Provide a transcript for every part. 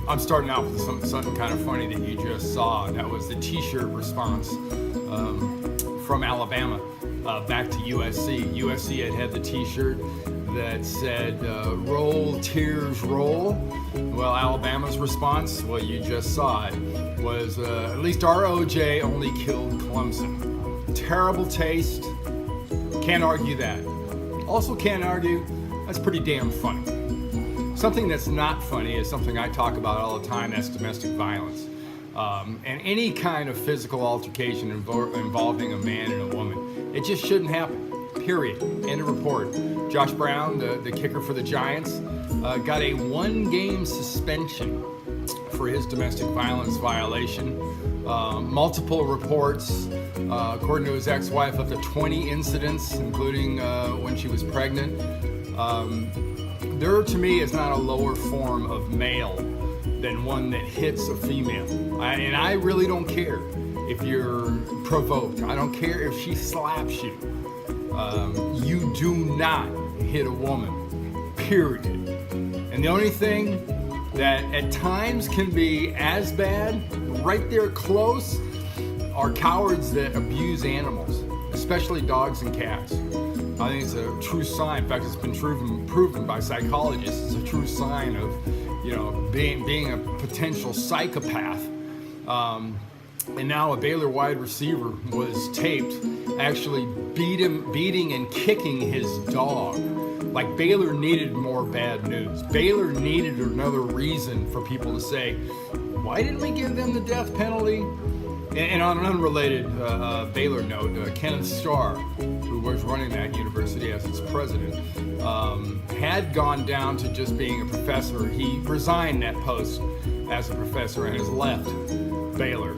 I'm starting out with something kind of funny that you just saw. And that was the T-shirt response from Alabama back to USC. USC had the T-shirt that said, "Roll, Tears, roll." Well, Alabama's response, well, you just saw it, was at least our OJ only killed Clemson. Terrible taste. Can't argue that. Also can't argue that's pretty damn funny. Something that's not funny is something I talk about all the time, that's domestic violence. And any kind of physical altercation involving a man and a woman, it just shouldn't happen. Period. End of report. Josh Brown, the kicker for the Giants, got a 1-game suspension for his domestic violence violation. Multiple reports, according to his ex-wife, up to 20 incidents, including when she was pregnant. There, to me, is not a lower form of male than one that hits a female. And I really don't care if you're provoked. I don't care if she slaps you. You do not hit a woman, period. And the only thing that at times can be as bad, right there close, are cowards that abuse animals, especially dogs and cats. I think it's a true sign. In fact, it's been proven by psychologists. It's a true sign of, being a potential psychopath. And now a Baylor wide receiver was taped actually beating and kicking his dog. Like, Baylor needed more bad news. Baylor needed another reason for people to say, why didn't we give them the death penalty? And on an unrelated Baylor note, Kenneth Starr, who was running that university as its president, had gone down to just being a professor. He resigned that post as a professor and has left Baylor.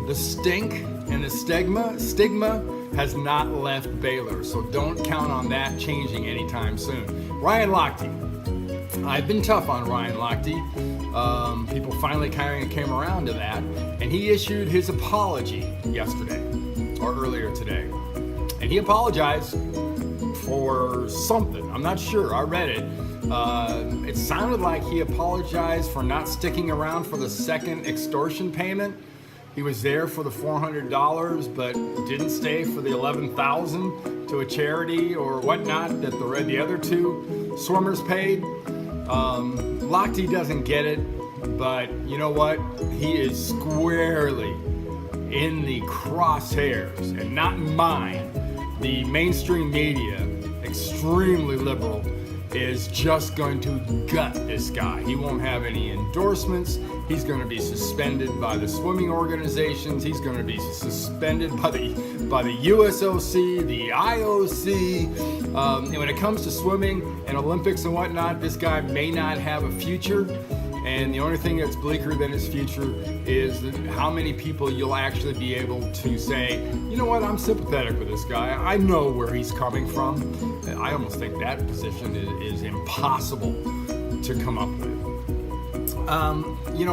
The stink and the stigma has not left Baylor, so don't count on that changing anytime soon. Ryan Lochte. I've been tough on Ryan Lochte. People finally kind of came around to that, and he issued his apology yesterday, or earlier today. And he apologized for something. I'm not sure. I read it. It sounded like he apologized for not sticking around for the second extortion payment. He was there for the $400, but didn't stay for the $11,000 to a charity or whatnot that the other two swimmers paid. Lochte doesn't get it, but you know what? He is squarely in the crosshairs, and not mine. The mainstream media, extremely liberal, is just going to gut this guy. He won't have any endorsements. He's going to be suspended by the swimming organizations. He's going to be suspended by the USOC, the IOC. And when it comes to swimming and Olympics and whatnot, this guy may not have a future. And the only thing that's bleaker than his future is how many people you'll actually be able to say, you know what, I'm sympathetic with this guy. I know where he's coming from. I almost think that position is impossible to come up with.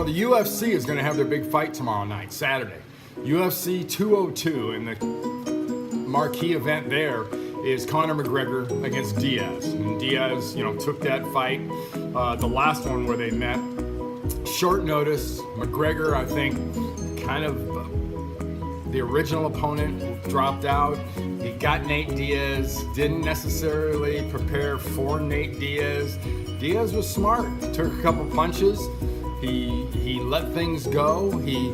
The UFC is going to have their big fight tomorrow night, Saturday. UFC 202, and the marquee event there is Conor McGregor against Diaz. And Diaz, took that fight, the last one where they met, short notice. McGregor, I think, kind of the original opponent, dropped out. He got Nate Diaz, didn't necessarily prepare for Nate Diaz. Diaz was smart, took a couple punches. He let things go. He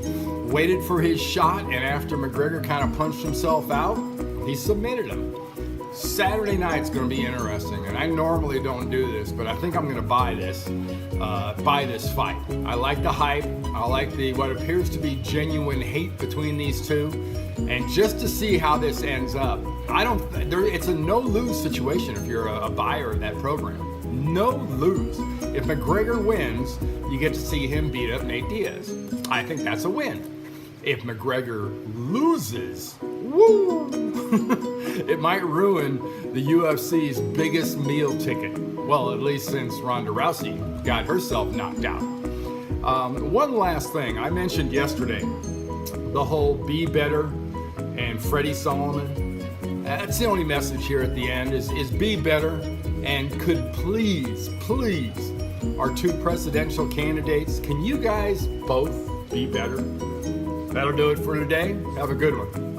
waited for his shot, and after McGregor kind of punched himself out, he submitted him. Saturday night's going to be interesting, and I normally don't do this, but I think I'm going to buy this fight. I like the hype. I like what appears to be genuine hate between these two, and just to see how this ends up. It's a no-lose situation if you're a buyer of that program. No lose. If McGregor wins, you get to see him beat up Nate Diaz. I think that's a win. If McGregor loses, woo! It might ruin the UFC's biggest meal ticket. Well, at least since Ronda Rousey got herself knocked out. One last thing. I mentioned yesterday the whole be better and Freddie Solomon. That's the only message here at the end is be better, and could please our two presidential candidates. Can you guys both be better? That'll do it for today. Have a good one.